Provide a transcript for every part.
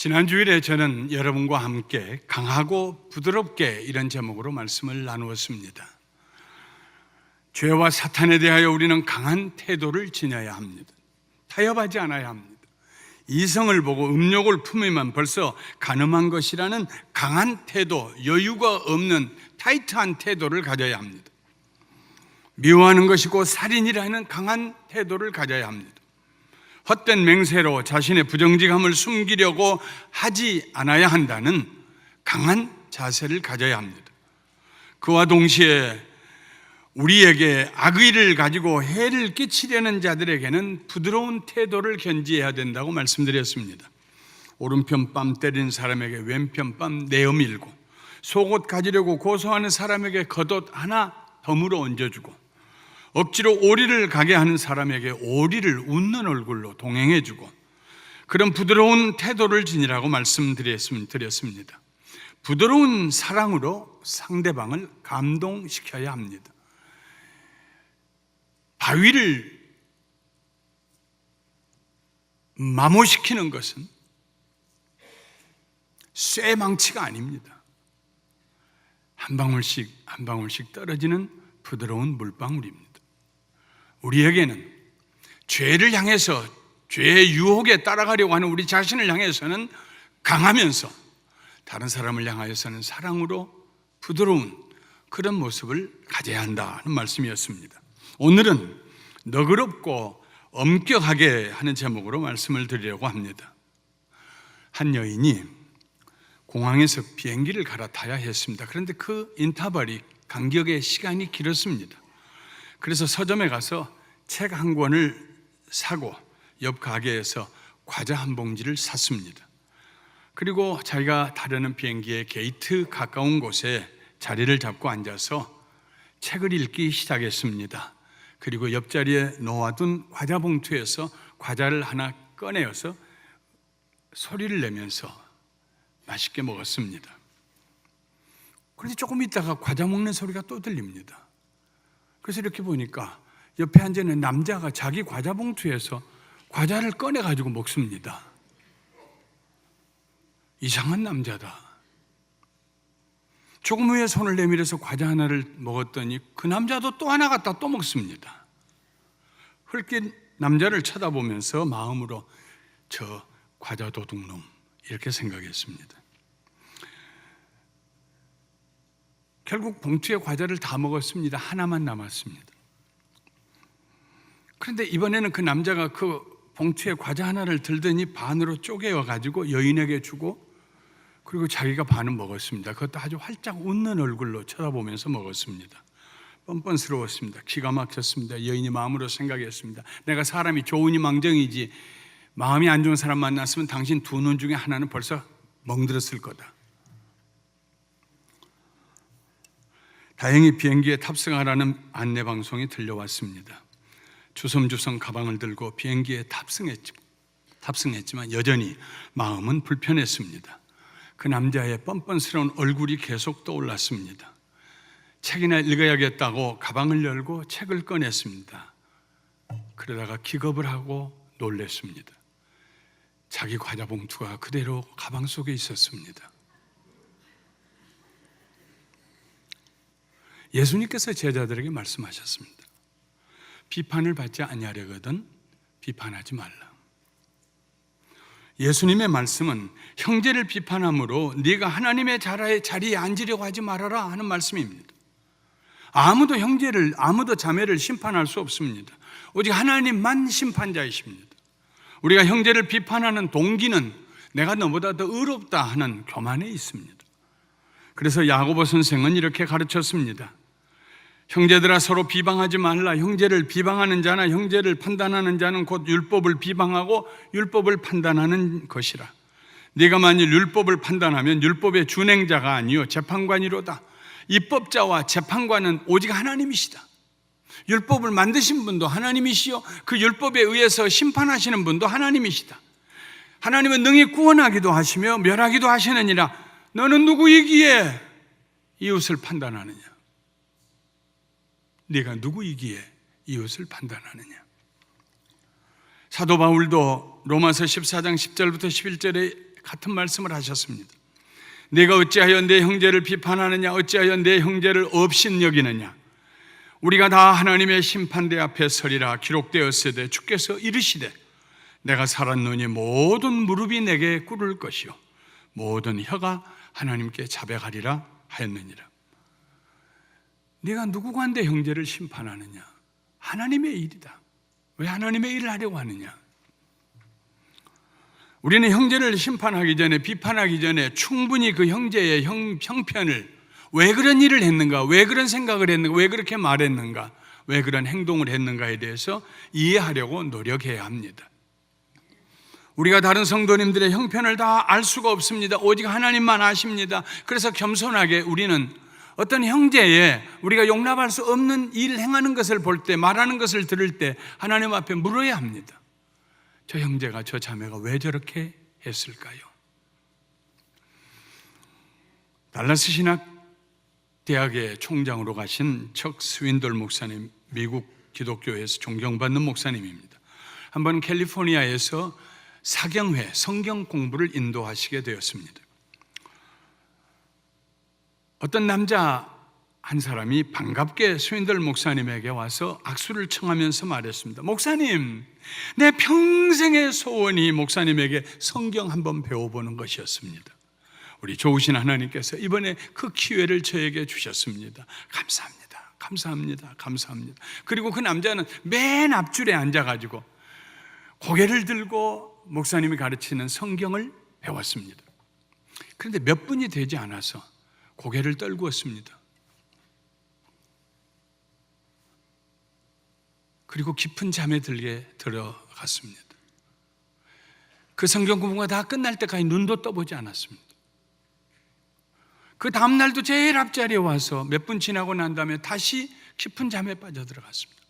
지난 주일에 저는 여러분과 함께 강하고 부드럽게 이런 제목으로 말씀을 나누었습니다. 죄와 사탄에 대하여 우리는 강한 태도를 지녀야 합니다. 타협하지 않아야 합니다. 이성을 보고 음욕을 품으면 벌써 간음한 것이라는 강한 태도, 여유가 없는 타이트한 태도를 가져야 합니다. 미워하는 것이고 살인이라는 강한 태도를 가져야 합니다. 헛된 맹세로 자신의 부정직함을 숨기려고 하지 않아야 한다는 강한 자세를 가져야 합니다. 그와 동시에 우리에게 악의를 가지고 해를 끼치려는 자들에게는 부드러운 태도를 견지해야 된다고 말씀드렸습니다. 오른편 뺨 때리는 사람에게 왼편 뺨 내어밀고, 속옷 가지려고 고소하는 사람에게 겉옷 하나 덤으로 얹어주고, 억지로 오리를 가게 하는 사람에게 오리를 웃는 얼굴로 동행해주고, 그런 부드러운 태도를 지니라고 말씀드렸습니다. 부드러운 사랑으로 상대방을 감동시켜야 합니다. 바위를 마모시키는 것은 쇠망치가 아닙니다. 한 방울씩 한 방울씩 떨어지는 부드러운 물방울입니다. 우리에게는 죄를 향해서, 죄의 유혹에 따라가려고 하는 우리 자신을 향해서는 강하면서 다른 사람을 향하여서는 사랑으로 부드러운 그런 모습을 가져야 한다는 말씀이었습니다. 오늘은 너그럽고 엄격하게 하는 제목으로 말씀을 드리려고 합니다. 한 여인이 공항에서 비행기를 갈아타야 했습니다. 그런데 그 인터벌이 간격의 시간이 길었습니다. 그래서 서점에 가서 책 한 권을 사고 옆 가게에서 과자 한 봉지를 샀습니다. 그리고 자기가 타려는 비행기의 게이트 가까운 곳에 자리를 잡고 앉아서 책을 읽기 시작했습니다. 그리고 옆자리에 놓아둔 과자 봉투에서 과자를 하나 꺼내어서 소리를 내면서 맛있게 먹었습니다. 그런데 조금 있다가 과자 먹는 소리가 또 들립니다. 그래서 이렇게 보니까 옆에 앉아있는 남자가 자기 과자 봉투에서 과자를 꺼내가지고 먹습니다. 이상한 남자다. 조금 후에 손을 내밀어서 과자 하나를 먹었더니 그 남자도 또 하나 갖다 또 먹습니다. 흘낏 남자를 쳐다보면서 마음으로 저 과자 도둑놈 이렇게 생각했습니다. 결국 봉투에 과자를 다 먹었습니다. 하나만 남았습니다. 그런데 이번에는 그 남자가 그 봉투에 과자 하나를 들더니 반으로 쪼개어가지고 여인에게 주고, 그리고 자기가 반은 먹었습니다. 그것도 아주 활짝 웃는 얼굴로 쳐다보면서 먹었습니다. 뻔뻔스러웠습니다. 기가 막혔습니다. 여인이 마음으로 생각했습니다. 내가 사람이 좋으니 망정이지 마음이 안 좋은 사람 만났으면 당신 두 눈 중에 하나는 벌써 멍들었을 거다. 다행히 비행기에 탑승하라는 안내방송이 들려왔습니다. 주섬주섬 가방을 들고 비행기에 탑승했지만 여전히 마음은 불편했습니다. 그 남자의 뻔뻔스러운 얼굴이 계속 떠올랐습니다. 책이나 읽어야겠다고 가방을 열고 책을 꺼냈습니다. 그러다가 기겁을 하고 놀랐습니다. 자기 과자 봉투가 그대로 가방 속에 있었습니다. 예수님께서 제자들에게 말씀하셨습니다. 비판을 받지 아니하려거든 비판하지 말라. 예수님의 말씀은 형제를 비판함으로 네가 하나님의 자리에 앉으려고 하지 말아라 하는 말씀입니다. 아무도 형제를, 아무도 자매를 심판할 수 없습니다. 오직 하나님만 심판자이십니다. 우리가 형제를 비판하는 동기는 내가 너보다 더 의롭다 하는 교만에 있습니다. 그래서 야고보 선생은 이렇게 가르쳤습니다. 형제들아 서로 비방하지 말라. 형제를 비방하는 자나 형제를 판단하는 자는 곧 율법을 비방하고 율법을 판단하는 것이라. 네가 만일 율법을 판단하면 율법의 준행자가 아니요 재판관이로다. 입법자와 재판관은 오직 하나님이시다. 율법을 만드신 분도 하나님이시요 그 율법에 의해서 심판하시는 분도 하나님이시다. 하나님은 능히 구원하기도 하시며 멸하기도 하시느니라. 너는 누구이기에 이웃을 판단하느냐? 네가 누구이기에 이웃을 판단하느냐? 사도 바울도 로마서 14장 10절부터 11절에 같은 말씀을 하셨습니다. 내가 어찌하여 내 형제를 비판하느냐, 어찌하여 내 형제를 업신여기느냐. 우리가 다 하나님의 심판대 앞에 서리라 기록되었으되 주께서 이르시되 내가 살았노니 모든 무릎이 내게 꿇을 것이요 모든 혀가 하나님께 자백하리라 하였느니라. 네가 누구간데 형제를 심판하느냐? 하나님의 일이다. 왜 하나님의 일을 하려고 하느냐? 우리는 형제를 심판하기 전에, 비판하기 전에 충분히 그 형제의 형편을, 왜 그런 일을 했는가, 왜 그런 생각을 했는가, 왜 그렇게 말했는가, 왜 그런 행동을 했는가에 대해서 이해하려고 노력해야 합니다. 우리가 다른 성도님들의 형편을 다 알 수가 없습니다. 오직 하나님만 아십니다. 그래서 겸손하게 우리는 어떤 형제의 우리가 용납할 수 없는 일을 행하는 것을 볼 때, 말하는 것을 들을 때 하나님 앞에 물어야 합니다. 저 형제가, 저 자매가 왜 저렇게 했을까요? 달라스 신학 대학의 총장으로 가신 척 스윈돌 목사님, 미국 기독교에서 존경받는 목사님입니다. 한번 캘리포니아에서 사경회, 성경 공부를 인도하시게 되었습니다. 어떤 남자 한 사람이 반갑게 스윈돌 목사님에게 와서 악수를 청하면서 말했습니다. 목사님, 내 평생의 소원이 목사님에게 성경 한번 배워보는 것이었습니다. 우리 좋으신 하나님께서 이번에 그 기회를 저에게 주셨습니다. 감사합니다. 감사합니다. 감사합니다. 그리고 그 남자는 맨 앞줄에 앉아가지고 고개를 들고 목사님이 가르치는 성경을 배웠습니다. 그런데 몇 분이 되지 않아서 고개를 떨구었습니다. 그리고 깊은 잠에 들어갔습니다. 그 성경 공부가 다 끝날 때까지 눈도 떠보지 않았습니다. 그 다음날도 제일 앞자리에 와서 몇 분 지나고 난 다음에 다시 깊은 잠에 빠져들어갔습니다.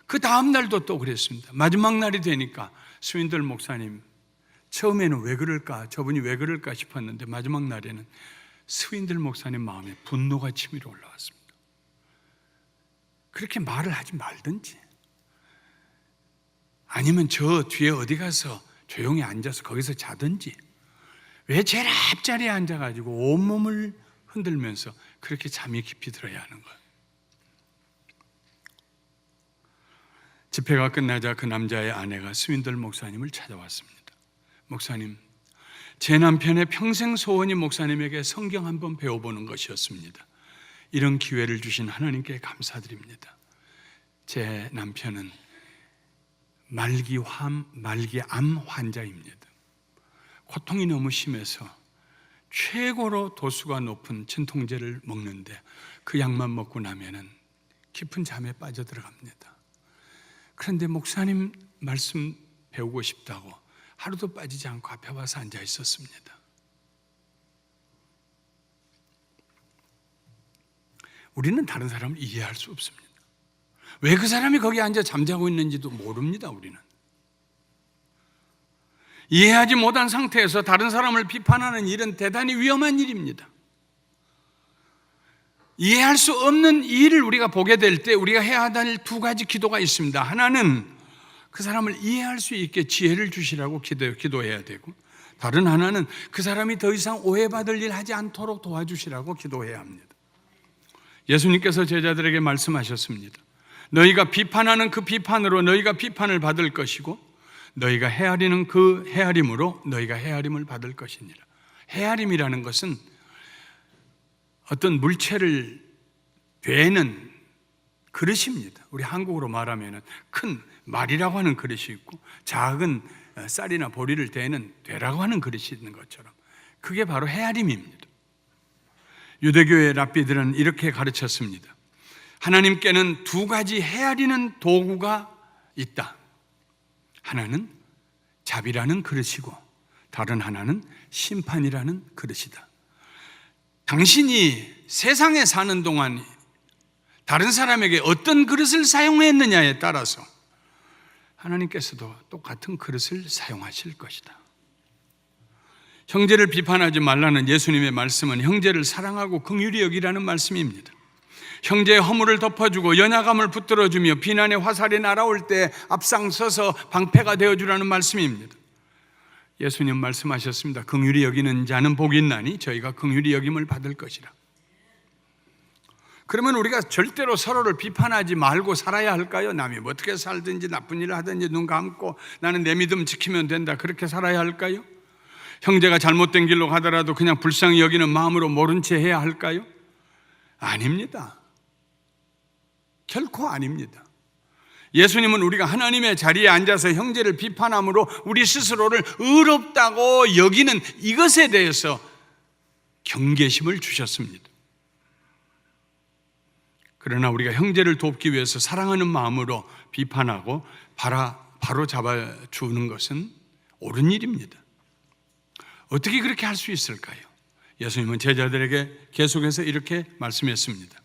그 다음날도 또 그랬습니다. 마지막 날이 되니까 스윈돌 목사님, 처음에는 왜 그럴까, 저분이 왜 그럴까 싶었는데 마지막 날에는 스윈돌 목사님 마음에 분노가 치밀어 올라왔습니다. 그렇게 말을 하지 말든지, 아니면 저 뒤에 어디 가서 조용히 앉아서 거기서 자든지, 왜 제일 앞자리에 앉아가지고 온몸을 흔들면서 그렇게 잠이 깊이 들어야 하는 거예요? 집회가 끝나자 그 남자의 아내가 스윈돌 목사님을 찾아왔습니다. 목사님, 제 남편의 평생 소원이 목사님에게 성경 한번 배워보는 것이었습니다. 이런 기회를 주신 하나님께 감사드립니다. 제 남편은 말기암 환자입니다. 고통이 너무 심해서 최고로 도수가 높은 진통제를 먹는데 그 약만 먹고 나면은 깊은 잠에 빠져들어갑니다. 그런데 목사님 말씀 배우고 싶다고 하루도 빠지지 않고 앞에 와서 앉아 있었습니다. 우리는 다른 사람을 이해할 수 없습니다. 왜 그 사람이 거기 앉아 잠자고 있는지도 모릅니다. 우리는 이해하지 못한 상태에서 다른 사람을 비판하는 일은 대단히 위험한 일입니다. 이해할 수 없는 일을 우리가 보게 될 때 우리가 해야 할 두 가지 기도가 있습니다. 하나는 그 사람을 이해할 수 있게 지혜를 주시라고 기도해야 되고, 다른 하나는 그 사람이 더 이상 오해받을 일 하지 않도록 도와주시라고 기도해야 합니다. 예수님께서 제자들에게 말씀하셨습니다. 너희가 비판하는 그 비판으로 너희가 비판을 받을 것이고, 너희가 헤아리는 그 헤아림으로 너희가 헤아림을 받을 것이니라. 헤아림이라는 것은 어떤 물체를 되는 그릇입니다. 우리 한국어로 말하면 큰 말이라고 하는 그릇이 있고, 작은 쌀이나 보리를 대는 되라고 하는 그릇이 있는 것처럼 그게 바로 헤아림입니다. 유대교의 랍비들은 이렇게 가르쳤습니다. 하나님께는 두 가지 헤아리는 도구가 있다. 하나는 자비라는 그릇이고 다른 하나는 심판이라는 그릇이다. 당신이 세상에 사는 동안 다른 사람에게 어떤 그릇을 사용했느냐에 따라서 하나님께서도 똑같은 그릇을 사용하실 것이다. 형제를 비판하지 말라는 예수님의 말씀은 형제를 사랑하고 긍휼히 여기라는 말씀입니다. 형제의 허물을 덮어주고 연약함을 붙들어주며 비난의 화살이 날아올 때 앞장서서 방패가 되어주라는 말씀입니다. 예수님 말씀하셨습니다. 긍휼히 여기는 자는 복이 있나니 저희가 긍휼히 여김을 받을 것이라. 그러면 우리가 절대로 서로를 비판하지 말고 살아야 할까요? 남이 어떻게 살든지 나쁜 일을 하든지 눈 감고 나는 내 믿음 지키면 된다, 그렇게 살아야 할까요? 형제가 잘못된 길로 가더라도 그냥 불쌍히 여기는 마음으로 모른 채 해야 할까요? 아닙니다. 결코 아닙니다. 예수님은 우리가 하나님의 자리에 앉아서 형제를 비판함으로 우리 스스로를 의롭다고 여기는 이것에 대해서 경계심을 주셨습니다. 그러나 우리가 형제를 돕기 위해서 사랑하는 마음으로 비판하고 바로 잡아주는 것은 옳은 일입니다. 어떻게 그렇게 할 수 있을까요? 예수님은 제자들에게 계속해서 이렇게 말씀했습니다.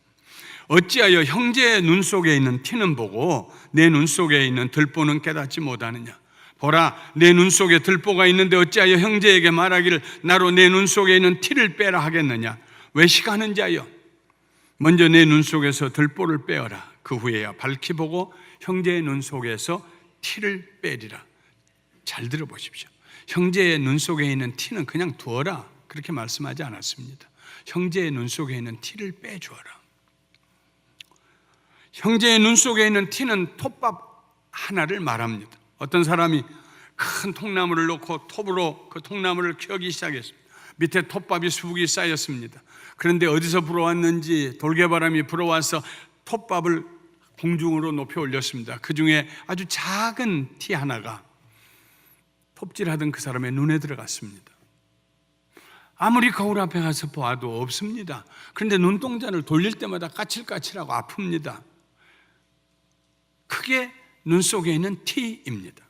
어찌하여 형제의 눈 속에 있는 티는 보고 내 눈 속에 있는 들보는 깨닫지 못하느냐? 보라, 내 눈 속에 들보가 있는데 어찌하여 형제에게 말하기를 나로 내 눈 속에 있는 티를 빼라 하겠느냐? 왜 시가는 자여? 먼저 내 눈 속에서 들보를 빼어라. 그 후에야 밝히 보고 형제의 눈 속에서 티를 빼리라. 잘 들어보십시오. 형제의 눈 속에 있는 티는 그냥 두어라, 그렇게 말씀하지 않았습니다. 형제의 눈 속에 있는 티를 빼주어라. 형제의 눈 속에 있는 티는 톱밥 하나를 말합니다. 어떤 사람이 큰 통나무를 놓고 톱으로 그 통나무를 켜기 시작했습니다. 밑에 톱밥이 수북이 쌓였습니다. 그런데 어디서 불어왔는지 돌개바람이 불어와서 톱밥을 공중으로 높여 올렸습니다. 그 중에 아주 작은 티 하나가 톱질하던 그 사람의 눈에 들어갔습니다. 아무리 거울 앞에 가서 보아도 없습니다. 그런데 눈동자를 돌릴 때마다 까칠까칠하고 아픕니다. 그게 눈 속에 있는 티입니다.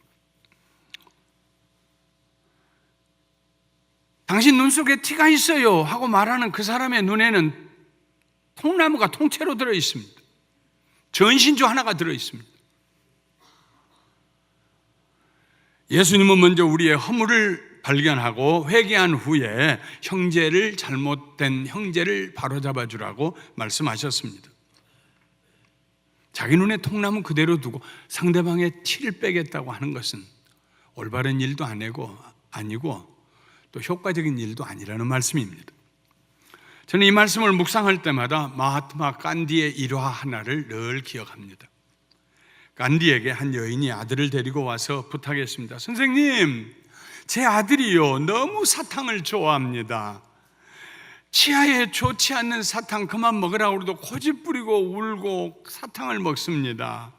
당신 눈 속에 티가 있어요 하고 말하는 그 사람의 눈에는 통나무가 통째로 들어 있습니다. 전신주 하나가 들어 있습니다. 예수님은 먼저 우리의 허물을 발견하고 회개한 후에 잘못된 형제를 바로잡아 주라고 말씀하셨습니다. 자기 눈에 통나무 그대로 두고 상대방의 티를 빼겠다고 하는 것은 올바른 일도 아니고 또 효과적인 일도 아니라는 말씀입니다. 저는 이 말씀을 묵상할 때마다 마하트마 간디의 일화 하나를 늘 기억합니다. 간디에게 한 여인이 아들을 데리고 와서 부탁했습니다. 선생님, 제 아들이요 너무 사탕을 좋아합니다. 치아에 좋지 않는 사탕 그만 먹으라고 해도 고집 부리고 울고 사탕을 먹습니다.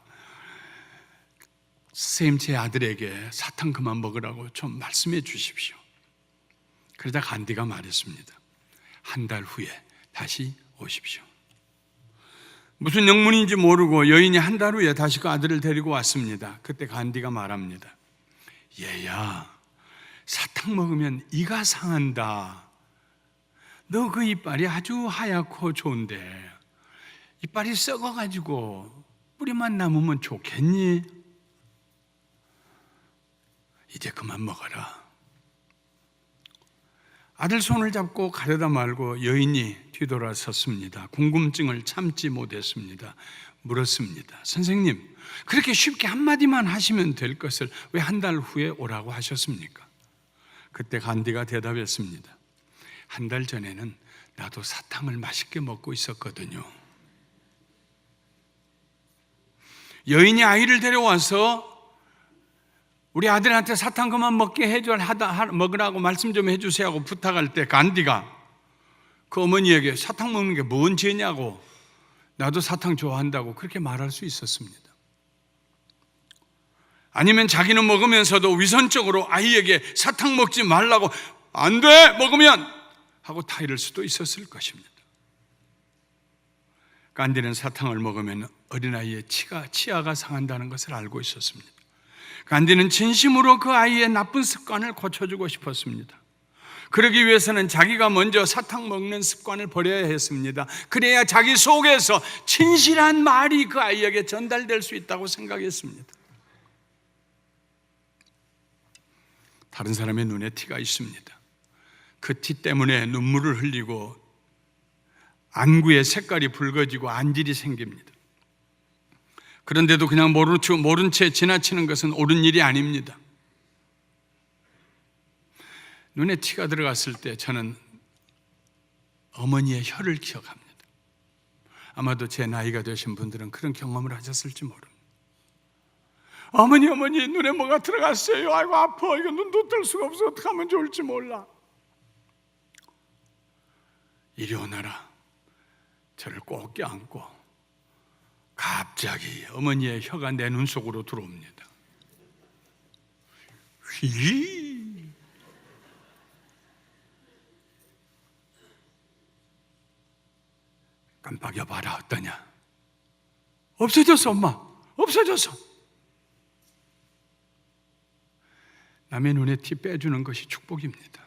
선생님, 제 아들에게 사탕 그만 먹으라고 좀 말씀해 주십시오. 그러다 간디가 말했습니다. 한 달 후에 다시 오십시오. 무슨 영문인지 모르고 여인이 한 달 후에 다시 그 아들을 데리고 왔습니다. 그때 간디가 말합니다. 얘야, 사탕 먹으면 이가 상한다. 너 그 이빨이 아주 하얗고 좋은데 이빨이 썩어가지고 뿌리만 남으면 좋겠니? 이제 그만 먹어라. 아들 손을 잡고 가려다 말고 여인이 뒤돌아섰습니다. 궁금증을 참지 못했습니다. 물었습니다. 선생님, 그렇게 쉽게 한마디만 하시면 될 것을 왜 한 달 후에 오라고 하셨습니까? 그때 간디가 대답했습니다. 한 달 전에는 나도 사탕을 맛있게 먹고 있었거든요. 여인이 아이를 데려와서 우리 아들한테 사탕 그만 먹게 먹으라고 말씀 좀 해주세요 하고 부탁할 때 간디가 그 어머니에게 사탕 먹는 게 뭔 죄냐고, 나도 사탕 좋아한다고 그렇게 말할 수 있었습니다. 아니면 자기는 먹으면서도 위선적으로 아이에게 사탕 먹지 말라고 안 돼 먹으면 하고 타이를 수도 있었을 것입니다. 간디는 사탕을 먹으면 어린아이의 치아가 상한다는 것을 알고 있었습니다. 간디는 진심으로 그 아이의 나쁜 습관을 고쳐주고 싶었습니다. 그러기 위해서는 자기가 먼저 사탕 먹는 습관을 버려야 했습니다. 그래야 자기 속에서 진실한 말이 그 아이에게 전달될 수 있다고 생각했습니다. 다른 사람의 눈에 티가 있습니다. 그 티 때문에 눈물을 흘리고 안구의 색깔이 붉어지고 안질이 생깁니다. 그런데도 그냥 모른 채 지나치는 것은 옳은 일이 아닙니다. 눈에 티가 들어갔을 때 저는 어머니의 혀를 기억합니다. 아마도 제 나이가 되신 분들은 그런 경험을 하셨을지 모릅니다. 어머니 눈에 뭐가 들어갔어요. 아이고 아파. 이거 눈도 뜰 수가 없어. 어떻게 하면 좋을지 몰라. 이리 오너라. 저를 꼭 껴안고 갑자기 어머니의 혀가 내 눈 속으로 들어옵니다. 휘. 깜빡여 봐라. 어떠냐? 없어졌어. 엄마 없어졌어. 남의 눈에 티 빼주는 것이 축복입니다.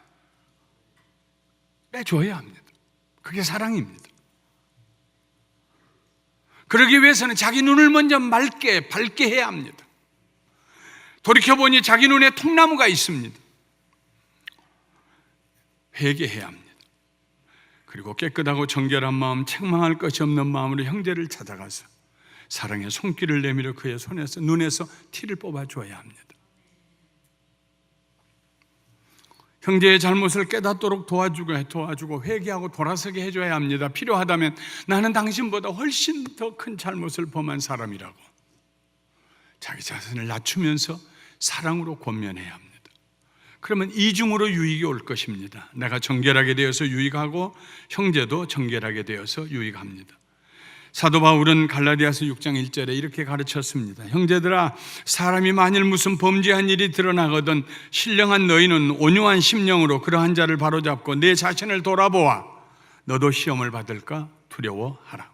빼줘야 합니다. 그게 사랑입니다. 그러기 위해서는 자기 눈을 먼저 밝게 해야 합니다. 돌이켜보니 자기 눈에 통나무가 있습니다. 회개해야 합니다. 그리고 깨끗하고 정결한 마음, 책망할 것이 없는 마음으로 형제를 찾아가서 사랑의 손길을 내밀어 그의 눈에서 티를 뽑아줘야 합니다. 형제의 잘못을 깨닫도록 도와주고 회개하고 돌아서게 해줘야 합니다. 필요하다면 나는 당신보다 훨씬 더 큰 잘못을 범한 사람이라고 자기 자신을 낮추면서 사랑으로 권면해야 합니다. 그러면 이중으로 유익이 올 것입니다. 내가 정결하게 되어서 유익하고 형제도 정결하게 되어서 유익합니다. 사도 바울은 갈라디아서 6장 1절에 이렇게 가르쳤습니다. 형제들아, 사람이 만일 무슨 범죄한 일이 드러나거든 신령한 너희는 온유한 심령으로 그러한 자를 바로잡고 내 자신을 돌아보아 너도 시험을 받을까 두려워하라.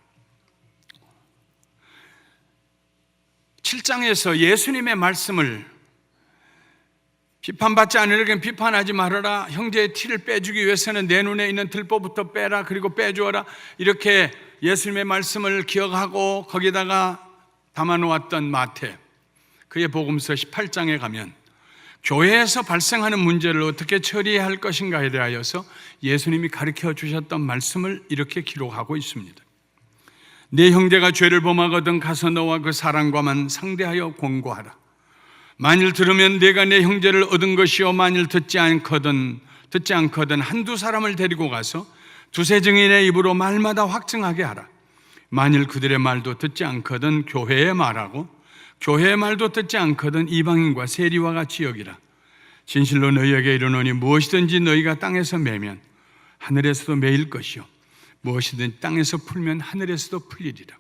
7장에서 예수님의 말씀을 비판받지 않으려면 비판하지 말아라. 형제의 티를 빼주기 위해서는 내 눈에 있는 들보부터 빼라. 그리고 빼주어라. 이렇게 예수님의 말씀을 기억하고 거기다가 담아놓았던 마태, 그의 복음서 18장에 가면 교회에서 발생하는 문제를 어떻게 처리해야 할 것인가에 대하여서 예수님이 가르쳐 주셨던 말씀을 이렇게 기록하고 있습니다. 네 형제가 죄를 범하거든 가서 너와 그 사랑과만 상대하여 권고하라. 만일 들으면 내가 내 형제를 얻은 것이요 만일 듣지 않거든 한두 사람을 데리고 가서 두세 증인의 입으로 말마다 확증하게 하라. 만일 그들의 말도 듣지 않거든 교회의 말하고 교회의 말도 듣지 않거든 이방인과 세리와 같이 여기라. 진실로 너희에게 이르노니 무엇이든지 너희가 땅에서 매면 하늘에서도 매일 것이요 무엇이든지 땅에서 풀면 하늘에서도 풀리리라.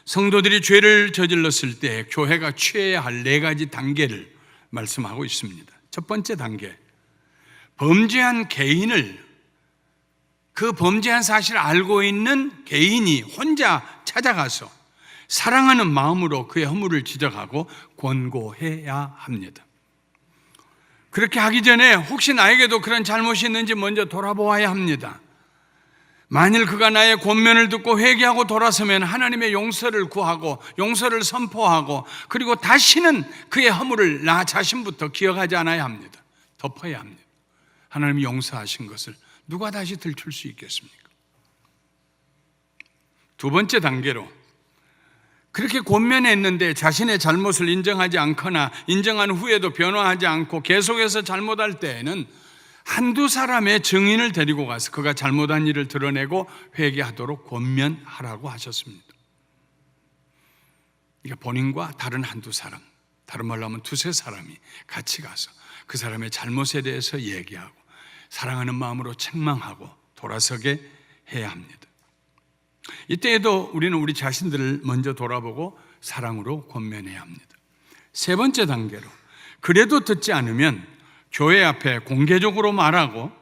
성도들이 죄를 저질렀을 때 교회가 취해야 할 4가지 단계를 말씀하고 있습니다. 첫 번째 단계, 범죄한 개인을 그 범죄한 사실을 알고 있는 개인이 혼자 찾아가서 사랑하는 마음으로 그의 허물을 지적하고 권고해야 합니다. 그렇게 하기 전에 혹시 나에게도 그런 잘못이 있는지 먼저 돌아보아야 합니다. 만일 그가 나의 권면을 듣고 회개하고 돌아서면 하나님의 용서를 구하고 용서를 선포하고 그리고 다시는 그의 허물을 나 자신부터 기억하지 않아야 합니다. 덮어야 합니다. 하나님이 용서하신 것을 누가 다시 들출 수 있겠습니까? 두 번째 단계로 그렇게 권면했는데 자신의 잘못을 인정하지 않거나 인정한 후에도 변화하지 않고 계속해서 잘못할 때에는 한두 사람의 증인을 데리고 가서 그가 잘못한 일을 드러내고 회개하도록 권면하라고 하셨습니다. 그러니까 본인과 다른 한두 사람, 다른 말로 하면 두세 사람이 같이 가서 그 사람의 잘못에 대해서 얘기하고 사랑하는 마음으로 책망하고 돌아서게 해야 합니다. 이때에도 우리는 우리 자신들을 먼저 돌아보고 사랑으로 권면해야 합니다. 세 번째 단계로 그래도 듣지 않으면 교회 앞에 공개적으로 말하고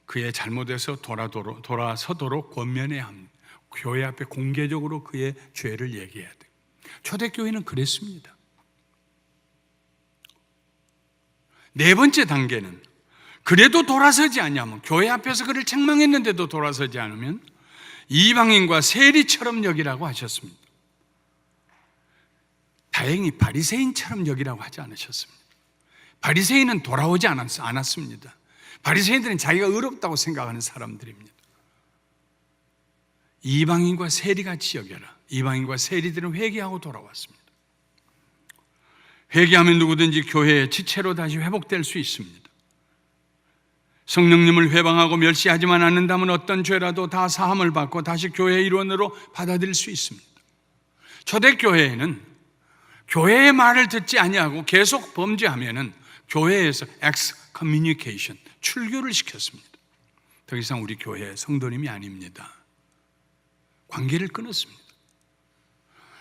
그의 잘못에서 돌아서도록 권면해야 합니다. 교회 앞에 공개적으로 그의 죄를 얘기해야 돼요. 초대교회는 그랬습니다. 네 번째 단계는 그래도 돌아서지 않으면, 교회 앞에서 그를 책망했는데도 돌아서지 않으면 이방인과 세리처럼 여기라고 하셨습니다. 다행히 바리새인처럼 여기라고 하지 않으셨습니다. 바리새인은 돌아오지 않았습니다. 바리새인들은 자기가 의롭다고 생각하는 사람들입니다. 이방인과 세리같이 여겨라. 이방인과 세리들은 회개하고 돌아왔습니다. 회개하면 누구든지 교회의 지체로 다시 회복될 수 있습니다. 성령님을 회방하고 멸시하지만 않는다면 어떤 죄라도 다 사함을 받고 다시 교회의 일원으로 받아들일 수 있습니다. 초대교회에는 교회의 말을 듣지 아니하고 계속 범죄하면은 교회에서 excommunication, 출교를 시켰습니다. 더 이상 우리 교회의 성도님이 아닙니다. 관계를 끊었습니다.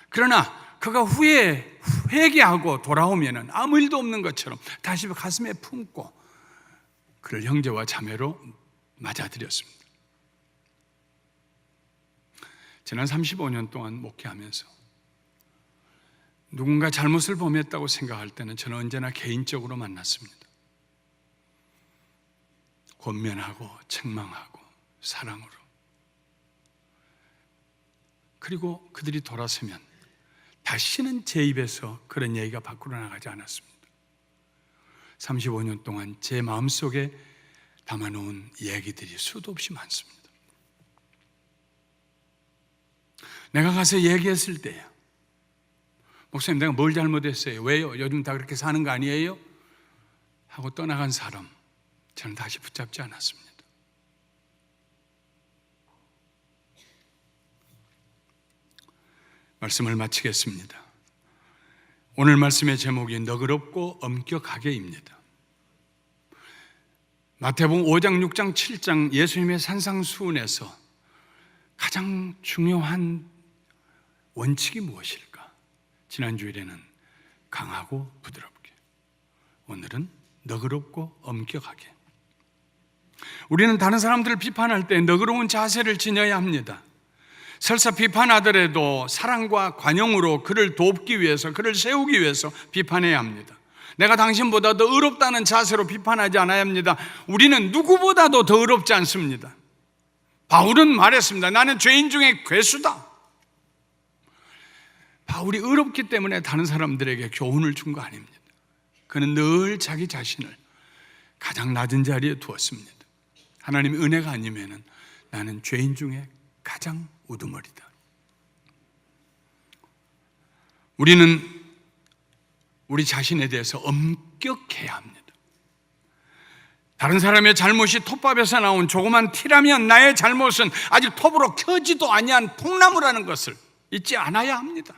그러나 그가 후에 회개하고 돌아오면은 아무 일도 없는 것처럼 다시 가슴에 품고 그를 형제와 자매로 맞아들였습니다. 지난 35년 동안 목회하면서 누군가 잘못을 범했다고 생각할 때는 저는 언제나 개인적으로 만났습니다. 권면하고 책망하고 사랑으로. 그리고 그들이 돌아서면 다시는 제 입에서 그런 얘기가 밖으로 나가지 않았습니다. 35년 동안 제 마음속에 담아놓은 얘기들이 수도 없이 많습니다. 내가 가서 얘기했을 때요, 목사님 내가 뭘 잘못했어요? 왜요? 요즘 다 그렇게 사는 거 아니에요? 하고 떠나간 사람 저는 다시 붙잡지 않았습니다. 말씀을 마치겠습니다. 오늘 말씀의 제목이 너그럽고 엄격하게입니다. 마태복음 5장, 6장, 7장 예수님의 산상수훈에서 가장 중요한 원칙이 무엇일까? 지난주일에는 강하고 부드럽게, 오늘은 너그럽고 엄격하게. 우리는 다른 사람들을 비판할 때 너그러운 자세를 지녀야 합니다. 설사 비판하더라도 사랑과 관용으로 그를 돕기 위해서, 그를 세우기 위해서 비판해야 합니다. 내가 당신보다 더 의롭다는 자세로 비판하지 않아야 합니다. 우리는 누구보다도 더 의롭지 않습니다. 바울은 말했습니다. 나는 죄인 중에 괴수다. 바울이 의롭기 때문에 다른 사람들에게 교훈을 준 거 아닙니다. 그는 늘 자기 자신을 가장 낮은 자리에 두었습니다. 하나님의 은혜가 아니면 나는 죄인 중에 가장 우두머리다. 우리는 우리 자신에 대해서 엄격해야 합니다. 다른 사람의 잘못이 톱밥에서 나온 조그만 티라면 나의 잘못은 아직 톱으로 켜지도 아니한 통나무라는 것을 잊지 않아야 합니다.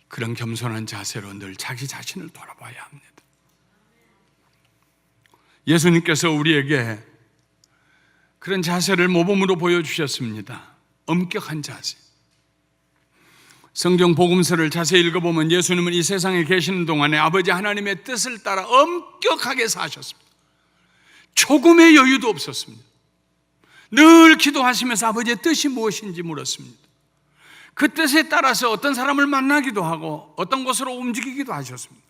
그런 겸손한 자세로 늘 자기 자신을 돌아봐야 합니다. 예수님께서 우리에게 그런 자세를 모범으로 보여주셨습니다. 엄격한 자세. 성경 복음서를 자세히 읽어보면 예수님은 이 세상에 계시는 동안에 아버지 하나님의 뜻을 따라 엄격하게 사셨습니다. 조금의 여유도 없었습니다. 늘 기도하시면서 아버지의 뜻이 무엇인지 물었습니다. 그 뜻에 따라서 어떤 사람을 만나기도 하고 어떤 곳으로 움직이기도 하셨습니다.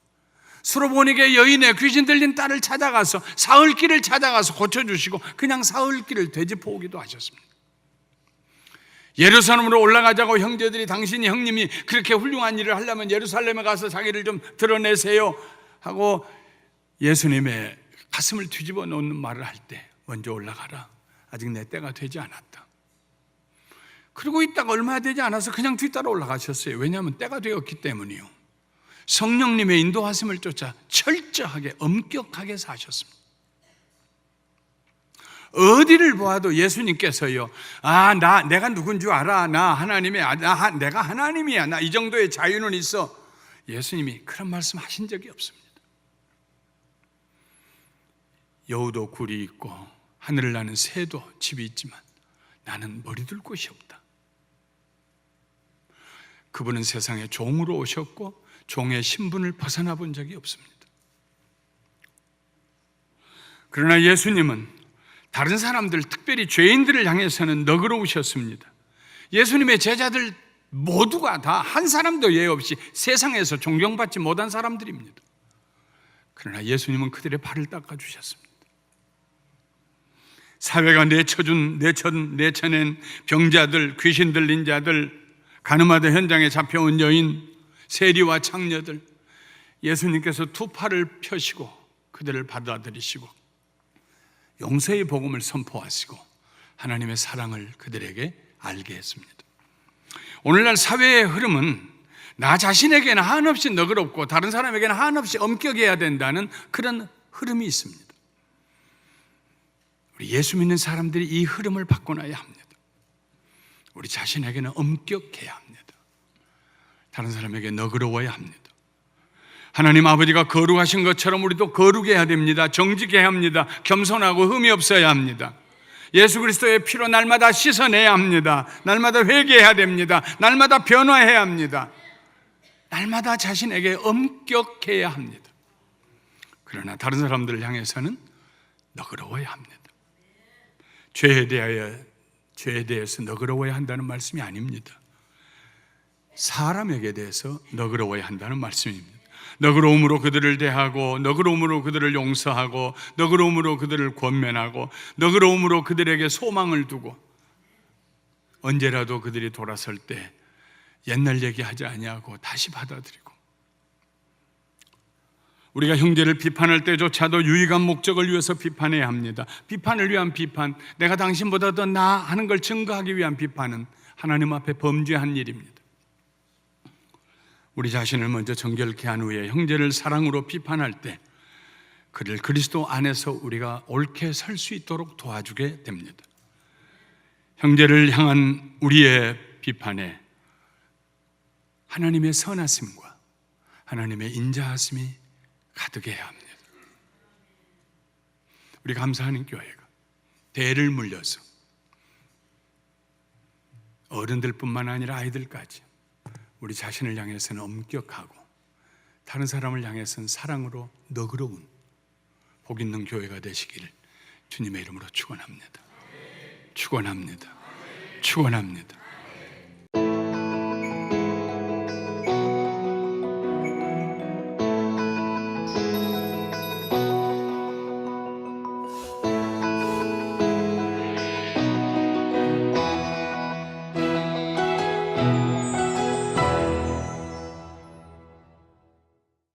수로보니게 여인의 귀신 들린 딸을 찾아가서 사흘길을 찾아가서 고쳐주시고 그냥 사흘길을 되짚어 오기도 하셨습니다. 예루살렘으로 올라가자고 형제들이 당신이 형님이 그렇게 훌륭한 일을 하려면 예루살렘에 가서 자기를 좀 드러내세요 하고 예수님의 가슴을 뒤집어 놓는 말을 할 때 먼저 올라가라. 아직 내 때가 되지 않았다. 그리고 있다가 얼마 되지 않아서 그냥 뒤따라 올라가셨어요. 왜냐하면 때가 되었기 때문이요. 성령님의 인도하심을 쫓아 철저하게 엄격하게 사셨습니다. 어디를 보아도 예수님께서요, 내가 누군 줄 알아. 내가 하나님이야. 나 이 정도의 자유는 있어. 예수님이 그런 말씀 하신 적이 없습니다. 여우도 굴이 있고 하늘을 나는 새도 집이 있지만 나는 머리둘 곳이 없다. 그분은 세상에 종으로 오셨고 종의 신분을 벗어나 본 적이 없습니다. 그러나 예수님은 다른 사람들, 특별히 죄인들을 향해서는 너그러우셨습니다. 예수님의 제자들 모두가 다 한 사람도 예외 없이 세상에서 존경받지 못한 사람들입니다. 그러나 예수님은 그들의 발을 닦아주셨습니다. 사회가 내쳐낸 병자들, 귀신 들린 자들, 가늠하던 현장에 잡혀온 여인, 세리와 창녀들, 예수님께서 두 팔을 펴시고 그들을 받아들이시고 용서의 복음을 선포하시고 하나님의 사랑을 그들에게 알게 했습니다. 오늘날 사회의 흐름은 나 자신에게는 한없이 너그럽고 다른 사람에게는 한없이 엄격해야 된다는 그런 흐름이 있습니다. 우리 예수 믿는 사람들이 이 흐름을 바꿔놔야 합니다. 우리 자신에게는 엄격해야 합니다. 다른 사람에게 너그러워야 합니다. 하나님 아버지가 거룩하신 것처럼 우리도 거룩해야 됩니다. 정직해야 합니다. 겸손하고 흠이 없어야 합니다. 예수 그리스도의 피로 날마다 씻어내야 합니다. 날마다 회개해야 됩니다. 날마다 변화해야 합니다. 날마다 자신에게 엄격해야 합니다. 그러나 다른 사람들을 향해서는 너그러워야 합니다. 죄에 대해서 너그러워야 한다는 말씀이 아닙니다. 사람에게 대해서 너그러워야 한다는 말씀입니다. 너그러움으로 그들을 대하고, 너그러움으로 그들을 용서하고, 너그러움으로 그들을 권면하고, 너그러움으로 그들에게 소망을 두고, 언제라도 그들이 돌아설 때 옛날 얘기하지 아니하고 다시 받아들이고, 우리가 형제를 비판할 때조차도 유익한 목적을 위해서 비판해야 합니다. 비판을 위한 비판, 내가 당신보다 더 나아 하는 걸 증거하기 위한 비판은 하나님 앞에 범죄한 일입니다. 우리 자신을 먼저 정결케 한 후에 형제를 사랑으로 비판할 때 그를 그리스도 안에서 우리가 옳게 설 수 있도록 도와주게 됩니다. 형제를 향한 우리의 비판에 하나님의 선하심과 하나님의 인자하심이 가득해야 합니다. 우리 감사하는 교회가 대를 물려서 어른들뿐만 아니라 아이들까지 우리 자신을 향해서는 엄격하고 다른 사람을 향해서는 사랑으로 너그러운 복 있는 교회가 되시기를 주님의 이름으로 축원합니다. 축원합니다. 축원합니다.